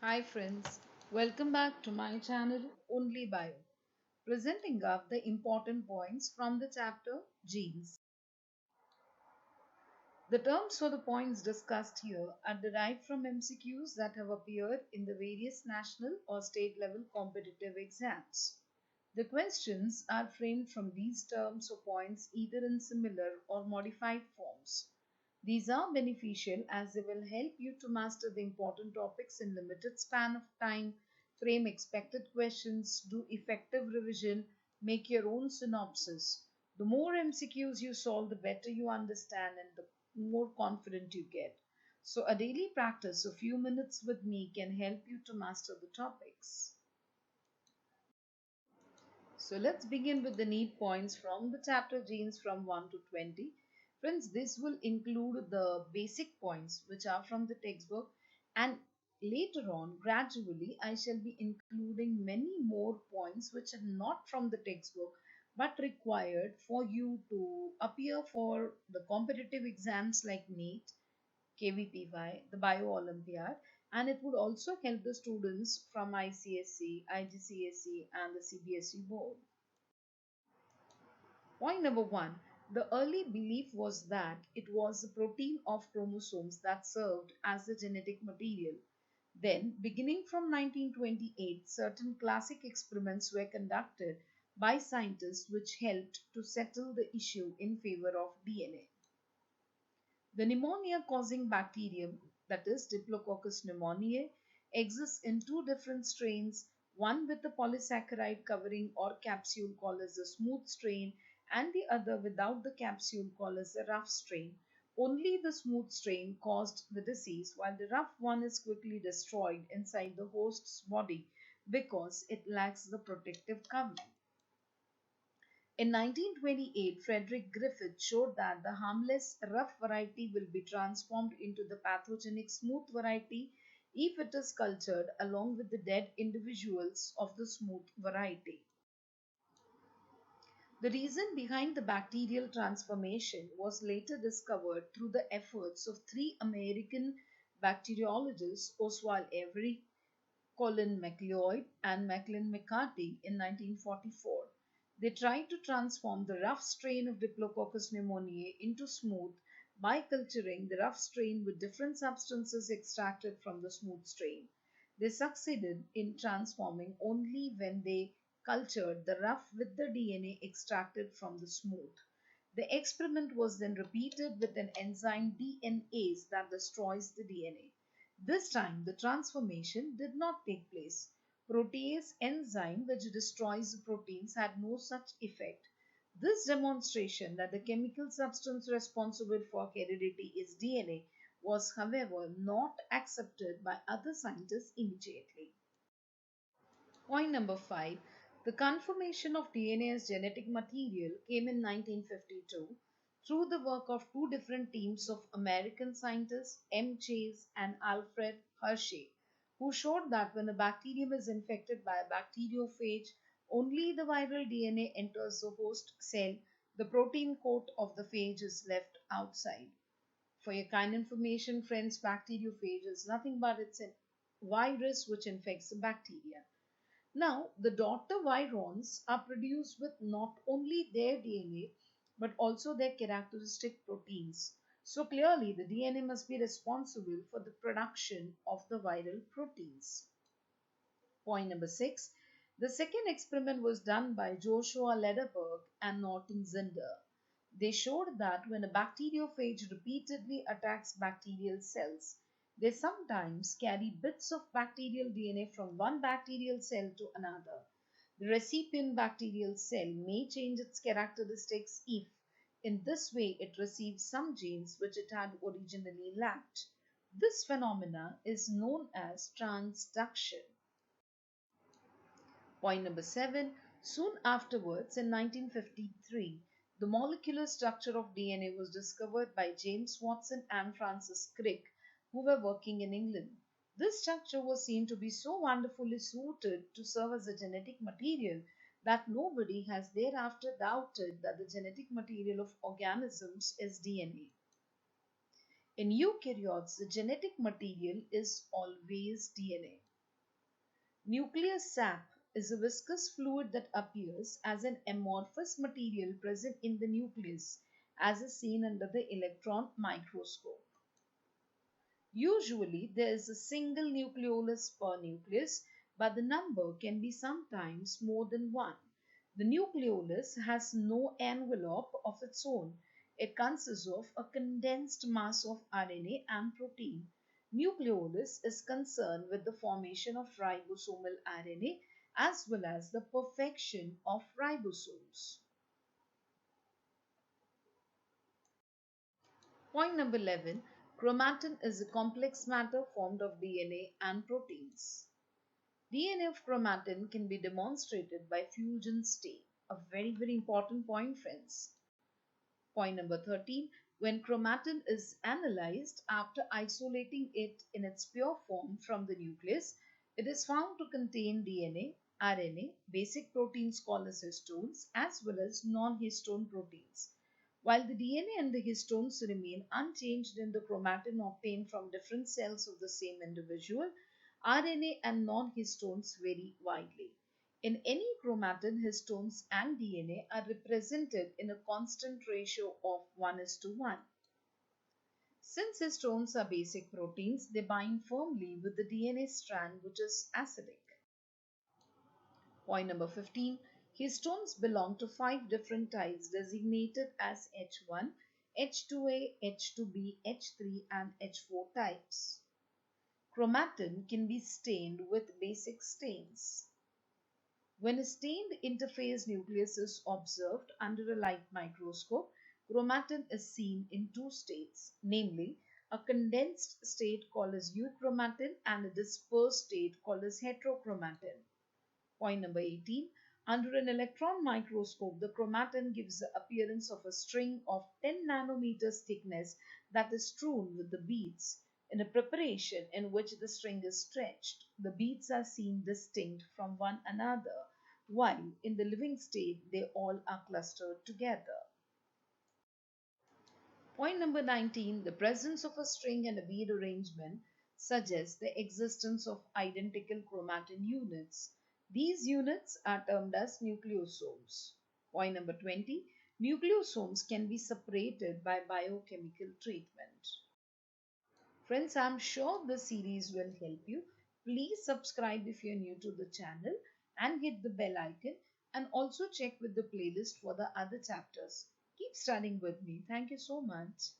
Hi friends, welcome back to my channel Only Bio, presenting up the important points from the chapter Genes. The terms for the points discussed here are derived from MCQs that have appeared in the various national or state level competitive exams. The questions are framed from these terms or points either in similar or modified forms. These are beneficial as they will help you to master the important topics in limited span of time, frame expected questions, do effective revision, make your own synopsis. The more MCQs you solve, the better you understand and the more confident you get. So, a daily practice of few minutes with me can help you to master the topics. So let's begin with the NEET points from the chapter Genes from 1 to 20. Friends, this will include the basic points which are from the textbook, and later on, gradually, I shall be including many more points which are not from the textbook but required for you to appear for the competitive exams like NEET, KVPY, the Bio Olympiad, and it would also help the students from ICSE, IGCSE, and the CBSE board. Point number one, the early belief was that it was the protein of chromosomes that served as the genetic material. Then, beginning from 1928, certain classic experiments were conducted by scientists which helped to settle the issue in favor of DNA. The pneumonia-causing bacterium, that is Diplococcus pneumoniae, exists in two different strains, one with the polysaccharide covering or capsule called as the smooth strain and the other without the capsule called as the rough strain. Only the smooth strain caused the disease, while the rough one is quickly destroyed inside the host's body because it lacks the protective covering. In 1928, Frederick Griffith showed that the harmless rough variety will be transformed into the pathogenic smooth variety if it is cultured along with the dead individuals of the smooth variety. The reason behind the bacterial transformation was later discovered through the efforts of three American bacteriologists, Oswald Avery, Colin McLeod, and Macklin McCarty in 1944. They tried to transform the rough strain of Diplococcus pneumoniae into smooth by culturing the rough strain with different substances extracted from the smooth strain. They succeeded in transforming only when they cultured the rough with the DNA extracted from the smooth. The experiment was then repeated with an enzyme DNase that destroys the DNA. This time, the transformation did not take place. Protease enzyme, which destroys the proteins, had no such effect. This demonstration that the chemical substance responsible for heredity is DNA was, however, not accepted by other scientists immediately. Point number five, the confirmation of DNA as genetic material came in 1952 through the work of two different teams of American scientists, M. Chase and Alfred Hershey, who showed that when a bacterium is infected by a bacteriophage, only the viral DNA enters the host cell, the protein coat of the phage is left outside. For your kind information, friends, bacteriophage is nothing but it's a virus which infects the bacteria. Now, the daughter virons are produced with not only their DNA but also their characteristic proteins. So clearly, the DNA must be responsible for the production of the viral proteins. Point number six. The second experiment was done by Joshua Lederberg and Norton Zinder. They showed that when a bacteriophage repeatedly attacks bacterial cells, they sometimes carry bits of bacterial DNA from one bacterial cell to another. The recipient bacterial cell may change its characteristics if, in this way, it receives some genes which it had originally lacked. This phenomena is known as transduction. Point number seven. Soon afterwards, in 1953, the molecular structure of DNA was discovered by James Watson and Francis Crick, who were working in England. This structure was seen to be so wonderfully suited to serve as a genetic material that nobody has thereafter doubted that the genetic material of organisms is DNA. In eukaryotes, the genetic material is always DNA. Nucleus sap is a viscous fluid that appears as an amorphous material present in the nucleus, as is seen under the electron microscope. Usually, there is a single nucleolus per nucleus, but the number can be sometimes more than one. The nucleolus has no envelope of its own. It consists of a condensed mass of RNA and protein. Nucleolus is concerned with the formation of ribosomal RNA as well as the perfection of ribosomes. Point number 11. Chromatin is a complex matter formed of DNA and proteins. DNA of chromatin can be demonstrated by fusion state. A very important point, friends. Point number 13. When chromatin is analyzed after isolating it in its pure form from the nucleus, it is found to contain DNA, RNA, basic proteins called as histones, as well as non-histone proteins. While the DNA and the histones remain unchanged in the chromatin obtained from different cells of the same individual, RNA and non-histones vary widely. In any chromatin, histones and DNA are represented in a constant ratio of 1:1. Since histones are basic proteins, they bind firmly with the DNA strand, which is acidic. Point number 15. Histones belong to 5 different types designated as H1, H2A, H2B, H3 and H4 types. Chromatin can be stained with basic stains. When a stained interphase nucleus is observed under a light microscope, chromatin is seen in 2 states, namely a condensed state called as euchromatin and a dispersed state called as heterochromatin. Point number 18. Under an electron microscope, the chromatin gives the appearance of a string of 10 nanometers thickness that is strewn with the beads. In a preparation in which the string is stretched, the beads are seen distinct from one another, while in the living state they all are clustered together. Point number 19. The presence of a string and a bead arrangement suggests the existence of identical chromatin units. These units are termed as nucleosomes. Point number 20. Nucleosomes can be separated by biochemical treatment. Friends, I'm sure this series will help you. Please subscribe if you're new to the channel and hit the bell icon, and also check with the playlist for the other chapters. Keep studying with me. Thank you so much.